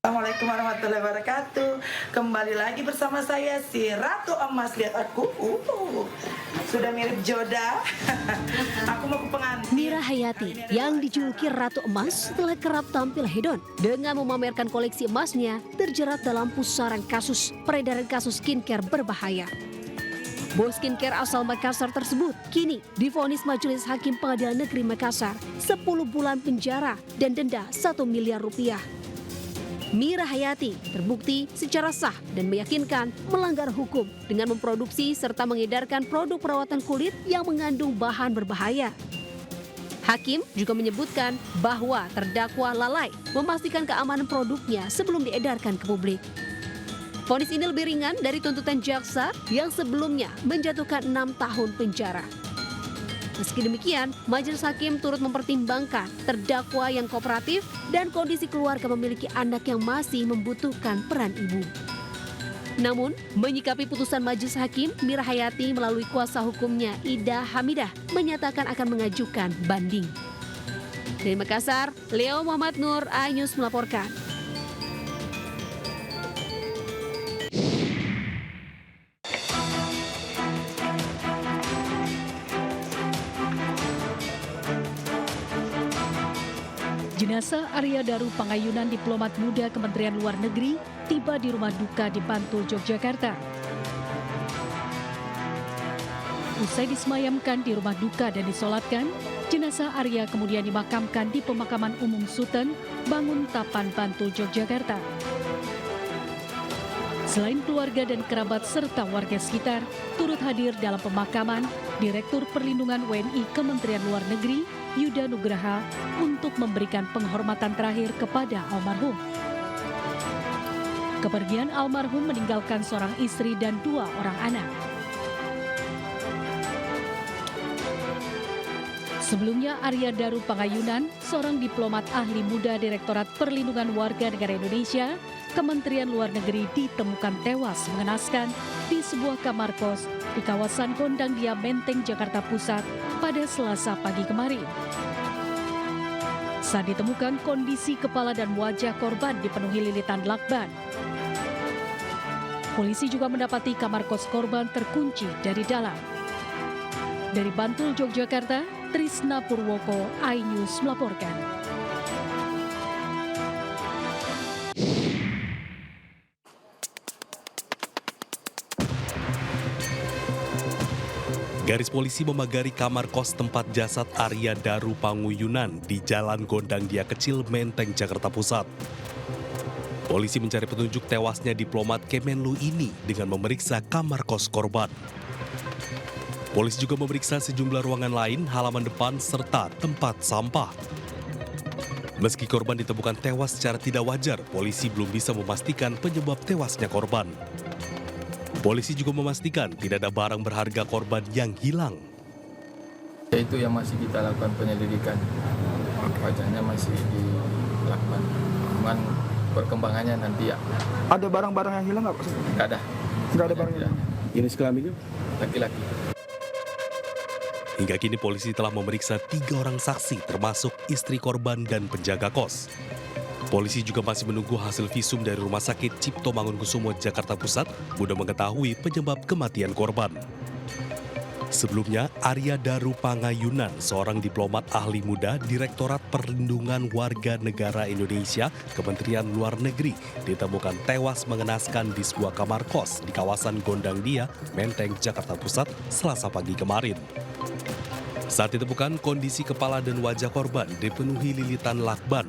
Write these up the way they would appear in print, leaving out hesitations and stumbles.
Assalamualaikum warahmatullahi wabarakatuh. Kembali lagi bersama saya si Ratu Emas. Lihat aku, sudah mirip Joda. Aku mau ke pengantin. Mira Hayati yang dijuluki Ratu Emas setelah kerap tampil hedon dengan memamerkan koleksi emasnya terjerat dalam pusaran kasus peredaran kasus skincare berbahaya. Bos skincare asal Makassar tersebut kini divonis Majelis Hakim Pengadilan Negeri Makassar 10 bulan penjara dan denda 1 miliar rupiah. Mira Hayati terbukti secara sah dan meyakinkan melanggar hukum dengan memproduksi serta mengedarkan produk perawatan kulit yang mengandung bahan berbahaya. Hakim juga menyebutkan bahwa terdakwa lalai memastikan keamanan produknya sebelum diedarkan ke publik. Vonis ini lebih ringan dari tuntutan jaksa yang sebelumnya menjatuhkan 6 tahun penjara. Meski demikian, Majelis Hakim turut mempertimbangkan terdakwa yang kooperatif dan kondisi keluarga memiliki anak yang masih membutuhkan peran ibu. Namun, menyikapi putusan Majelis Hakim, Mira Hayati melalui kuasa hukumnya Ida Hamidah menyatakan akan mengajukan banding. Dari Makassar, Leo Muhammad Nur, iNews melaporkan. Jenazah Arya Daru Pangayunan, diplomat muda Kementerian Luar Negeri, tiba di rumah duka di Bantul, Yogyakarta. Usai disemayamkan di rumah duka dan disolatkan, jenazah Arya kemudian dimakamkan di Pemakaman Umum Suten, Banguntapan, Bantul, Yogyakarta. Selain keluarga dan kerabat serta warga sekitar, turut hadir dalam pemakaman Direktur Perlindungan WNI Kementerian Luar Negeri, Yuda Nugraha, untuk memberikan penghormatan terakhir kepada almarhum. Kepergian almarhum meninggalkan seorang istri dan 2 orang anak. Sebelumnya, Arya Daru Pangayunan, seorang diplomat ahli muda Direktorat Perlindungan Warga Negara Indonesia, Kementerian Luar Negeri, ditemukan tewas mengenaskan di sebuah kamar kos di kawasan Gondangdia, Menteng, Jakarta Pusat pada Selasa pagi kemarin. Saat ditemukan, kondisi kepala dan wajah korban dipenuhi lilitan lakban. Polisi juga mendapati kamar kos korban terkunci dari dalam. Dari Bantul, Yogyakarta, Trisna Purwoko, iNews melaporkan. Garis polisi memagari kamar kos tempat jasad Arya Daru Pangayunan di Jalan Gondangdia Kecil, Menteng, Jakarta Pusat. Polisi mencari petunjuk tewasnya diplomat Kemenlu ini dengan memeriksa kamar kos korban. Polisi juga memeriksa sejumlah ruangan lain, halaman depan, serta tempat sampah. Meski korban ditemukan tewas secara tidak wajar, polisi belum bisa memastikan penyebab tewasnya korban. Polisi juga memastikan tidak ada barang berharga korban yang hilang. Itu yang masih kita lakukan penyelidikan. Wajahnya masih dilakukan. Cuman perkembangannya nanti ya. Ada barang-barang yang hilang nggak Pak? Nggak ada. Nggak ada barang yang hilang. Jenis kelaminnya? Laki-laki. Hingga kini polisi telah memeriksa 3 orang saksi termasuk istri korban dan penjaga kos. Polisi juga masih menunggu hasil visum dari Rumah Sakit Cipto Mangunkusumo, Jakarta Pusat guna mengetahui penyebab kematian korban. Sebelumnya, Arya Daru Pangayunan, seorang diplomat ahli muda Direktorat Perlindungan Warga Negara Indonesia, Kementerian Luar Negeri, ditemukan tewas mengenaskan di sebuah kamar kos di kawasan Gondangdia, Menteng, Jakarta Pusat, Selasa pagi kemarin. Saat ditemukan, kondisi kepala dan wajah korban dipenuhi lilitan lakban.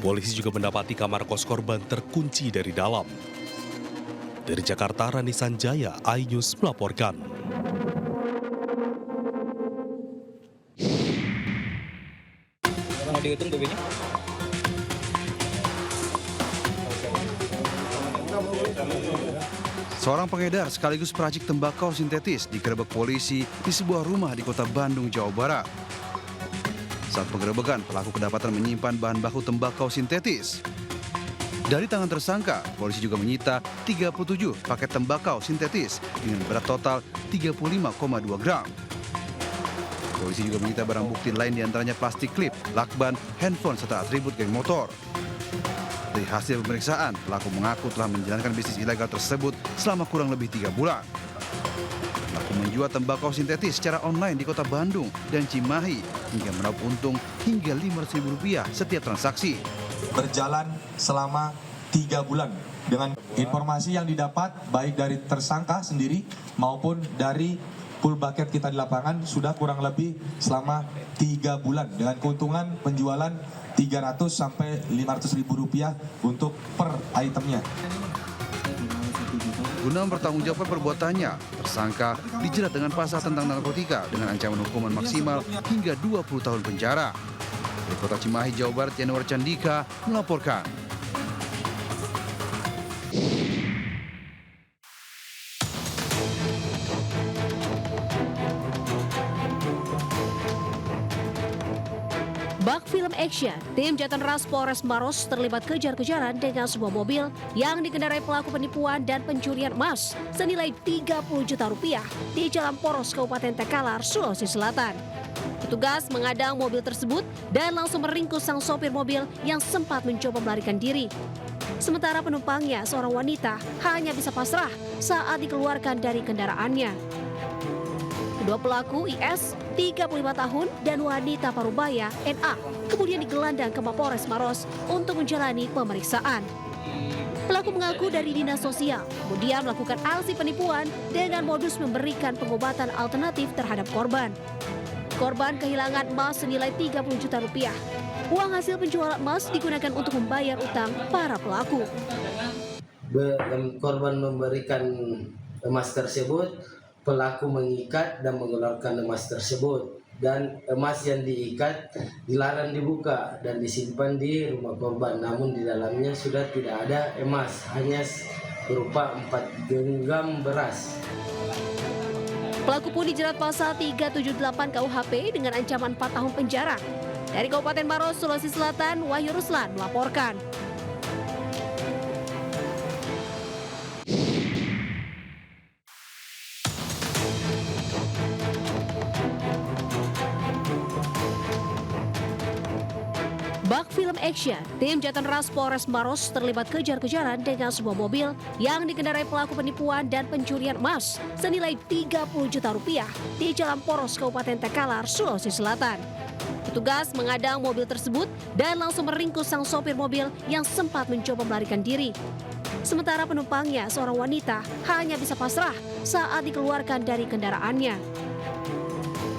Polisi juga mendapati kamar kos korban terkunci dari dalam. Dari Jakarta, Rani Sanjaya, iNews melaporkan. Mau dihitung duitnya? Seorang pengedar sekaligus peracik tembakau sintetis digerebek polisi di sebuah rumah di kota Bandung, Jawa Barat. Saat penggerebekan, pelaku kedapatan menyimpan bahan baku tembakau sintetis. Dari tangan tersangka, polisi juga menyita 37 paket tembakau sintetis dengan berat total 35,2 gram. Polisi juga menyita barang bukti lain diantaranya plastik klip, lakban, handphone, serta atribut geng motor. Dari hasil pemeriksaan, pelaku mengaku telah menjalankan bisnis ilegal tersebut selama kurang lebih 3 bulan. Pelaku menjual tembakau sintetis secara online di kota Bandung dan Cimahi hingga meraup untung hingga Rp500.000 setiap transaksi. Berjalan selama 3 bulan dengan informasi yang didapat baik dari tersangka sendiri maupun dari pool bucket kita di lapangan sudah kurang lebih selama 3 bulan dengan keuntungan penjualan Rp300 sampai Rp500.000 untuk per itemnya. Guna mempertanggungjawabkan perbuatannya, tersangka dijerat dengan pasal tentang narkotika dengan ancaman hukuman maksimal hingga 20 tahun penjara. Dari Kota Cimahi, Jawa Barat, Yanuar Candika melaporkan. Bak film action, tim Jatanras Polres Maros terlibat kejar-kejaran dengan sebuah mobil yang dikendarai pelaku penipuan dan pencurian emas senilai Rp30 juta di Jalan Poros, Kabupaten Takalar, Sulawesi Selatan. Petugas mengadang mobil tersebut dan langsung meringkus sang sopir mobil yang sempat mencoba melarikan diri. Sementara penumpangnya, seorang wanita, hanya bisa pasrah saat dikeluarkan dari kendaraannya. Kedua pelaku IS, 35 tahun, dan wanita Parubaya, NA, kemudian digelandang ke Mapolres Maros untuk menjalani pemeriksaan. Pelaku mengaku dari dinas sosial, kemudian melakukan aksi penipuan dengan modus memberikan pengobatan alternatif terhadap korban. Korban kehilangan emas senilai Rp30 juta. Uang hasil penjualan emas digunakan untuk membayar utang para pelaku. Korban memberikan emas tersebut, pelaku mengikat dan mengeluarkan emas tersebut, dan emas yang diikat dilarang dibuka dan disimpan di rumah korban, namun di dalamnya sudah tidak ada emas, hanya berupa 4 genggam beras. Pelaku pun dijerat pasal 378 KUHP dengan ancaman 4 tahun penjara. Dari Kabupaten Maros, Sulawesi Selatan, Wahyu Ruslan melaporkan. Bak film action, tim Jatanras Polres Maros terlibat kejar-kejaran dengan sebuah mobil yang dikendarai pelaku penipuan dan pencurian emas senilai Rp30 juta di Jalan Poros, Kabupaten Takalar, Sulawesi Selatan. Petugas mengadang mobil tersebut dan langsung meringkus sang sopir mobil yang sempat mencoba melarikan diri. Sementara penumpangnya, seorang wanita, hanya bisa pasrah saat dikeluarkan dari kendaraannya.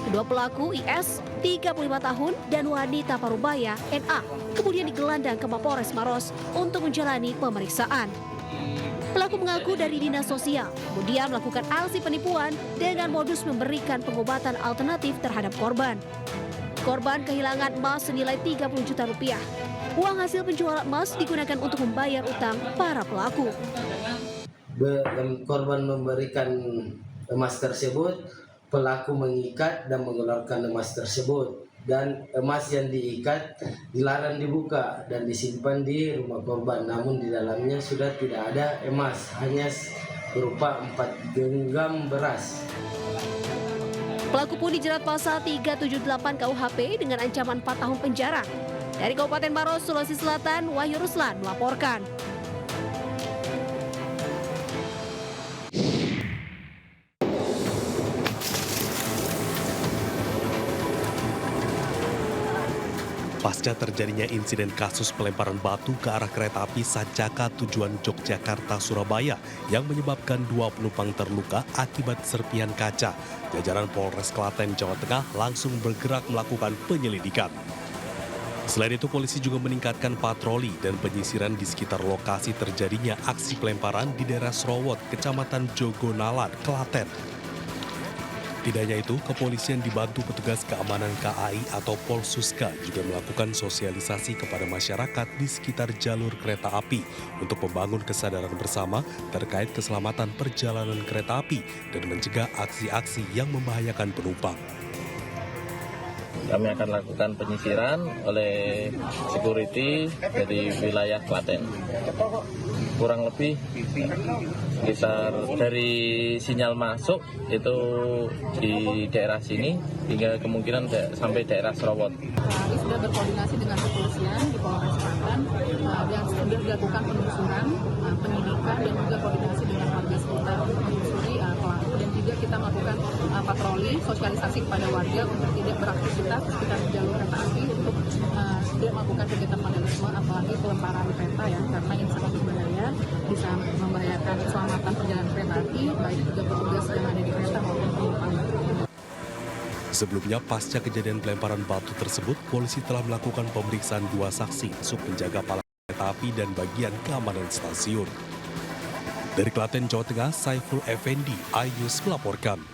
Kedua pelaku IS, 35 tahun, dan wanita Parubaya, NA, kemudian digelandang ke Mapolres Maros untuk menjalani pemeriksaan. Pelaku mengaku dari dinas sosial, kemudian melakukan aksi penipuan dengan modus memberikan pengobatan alternatif terhadap korban. Korban kehilangan emas senilai Rp30 juta. Uang hasil penjualan emas digunakan untuk membayar utang para pelaku. Korban memberikan emas tersebut, pelaku mengikat dan mengeluarkan emas tersebut, dan emas yang diikat dilarang dibuka dan disimpan di rumah korban, namun di dalamnya sudah tidak ada emas, hanya berupa 4 genggam beras. Pelaku pun dijerat pasal 378 KUHP dengan ancaman 4 tahun penjara. Dari Kabupaten Maros, Sulawesi Selatan, Wahyu Ruslan melaporkan. Pasca terjadinya insiden kasus pelemparan batu ke arah kereta api Sancaka tujuan Yogyakarta-Surabaya yang menyebabkan 2 penumpang terluka akibat serpihan kaca, jajaran Polres Klaten, Jawa Tengah langsung bergerak melakukan penyelidikan. Selain itu, polisi juga meningkatkan patroli dan penyisiran di sekitar lokasi terjadinya aksi pelemparan di daerah Srowot, Kecamatan Jogonalan, Klaten. Tidak hanya itu, kepolisian dibantu petugas keamanan KAI atau Polsuska juga melakukan sosialisasi kepada masyarakat di sekitar jalur kereta api untuk membangun kesadaran bersama terkait keselamatan perjalanan kereta api dan mencegah aksi-aksi yang membahayakan penumpang. Kami akan lakukan penyisiran oleh security dari wilayah Klaten. Kurang lebih sekitar dari sinyal masuk itu di daerah sini hingga kemungkinan sampai daerah Srowot. Kami sudah berkoordinasi dengan kepolisian di Polres Klaten dan sudah dilakukan penelusuran, penyidikan dan juga koordinasi dengan warga sekitar untuk menelusuri pelaku, dan juga kita melakukan patroli sosialisasi kepada warga untuk tidak beraktivitas di sekitar jalur kereta api untuk tidak melakukan kegiatan vandalisme, apalagi pelemparan peta ya, karena ini sangat berbahaya, bisa membahayakan keselamatan perjalanan kereta api, baik juga petugas yang ada di kereta maupun penumpang. Sebelumnya, pasca kejadian pelemparan batu tersebut, polisi telah melakukan pemeriksaan 2 saksi, sub penjaga palang kereta api dan bagian keamanan stasiun. Dari Klaten, Jawa Tengah, Saiful Effendi, iNews melaporkan.